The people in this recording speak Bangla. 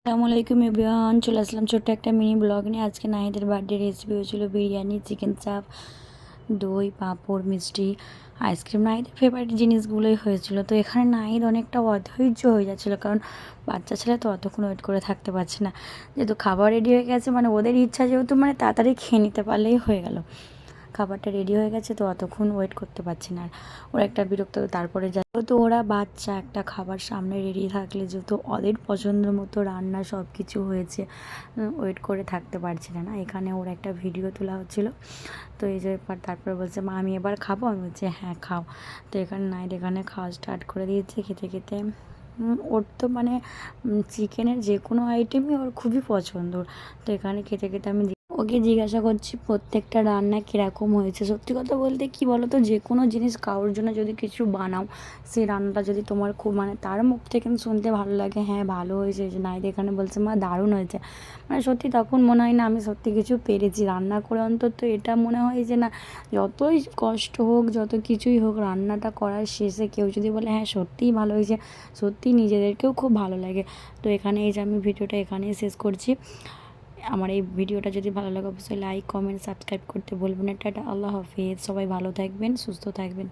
আসসালামু আলাইকুম এভরিওয়ান, চলে আসলাম ছোট্ট একটা মিনি ব্লগ নিয়ে। আজকে নাহিদের বার্থডে রেসিপি হয়েছিল বিরিয়ানি, চিকেন চাপ, দই, পাঁপড়, মিষ্টি, আইসক্রিম। নাহিদের ফেভারিট জিনিসগুলোই হয়েছিল। তো এখানে নাহিদ অনেকটা অধৈর্য হয়ে যাচ্ছিলো, কারণ বাচ্চা ছেলে তো অতক্ষণ ওয়েট করে থাকতে পারছে না। যেহেতু খাবার রেডি হয়ে গেছে, মানে ওদের ইচ্ছা যেহেতু মানে তাড়াতাড়ি খেয়ে নিতে পারলেই হয়ে গেল। খাবারটা রেডি হয়ে গেছে, তো অতক্ষণ ওয়েট করতে পারছি না। আর ওরা একটা বিরক্ত, তারপরে যেহেতু ওরা বাচ্চা, একটা খাবার সামনে রেডি থাকলে যেহেতু ওদের পছন্দ মতো রান্না সব কিছু হয়েছে, ওয়েট করে থাকতে পারছি না। এখানে ওর একটা ভিডিও তোলা হচ্ছিলো। তো এই যে তারপরে বলছে, মা আমি এবার খাবো। আমি বলছি হ্যাঁ খাও। তো এখানে নাইট এখানে খাওয়া স্টার্ট করে দিয়েছে। খেতে খেতে ওর তো মানে চিকেনের যে কোনো আইটেমই ওর খুবই পছন্দ। তো এখানে খেতে খেতে আমি ওকে জিজ্ঞাসা করছি প্রত্যেকটা রান্না কীরকম হয়েছে। সত্যি কথা বলতে কি বলো তো, যে কোনো জিনিস কারোর জন্য যদি কিছু বানাও, সেই রান্নাটা যদি তোমার খুব মানে তার মুখ থেকে শুনতে ভালো লাগে, হ্যাঁ ভালো হয়েছে, যে নাইট এখানে বলছে মা দারুণ হয়েছে, মানে সত্যি তখন মনে হয় না আমি সত্যি কিছু পেরেছি রান্না করে। অন্তত এটা মনে হয় যে না, যতই কষ্ট হোক, যত কিছুই হোক, রান্নাটা করার শেষে কেউ যদি বলে হ্যাঁ সত্যিই ভালো হয়েছে, সত্যিই নিজেদেরকেও খুব ভালো লাগে। তো এখানে এই যে আমি ভিডিওটা এখানেই শেষ করছি। আমার এই ভিডিওটা যদি ভালো লাগে অবশ্যই লাইক, কমেন্ট, সাবস্ক্রাইব করতে বলবেন না। টাটা, আল্লাহ হাফিজ। সবাই ভালো থাকবেন, সুস্থ থাকবেন।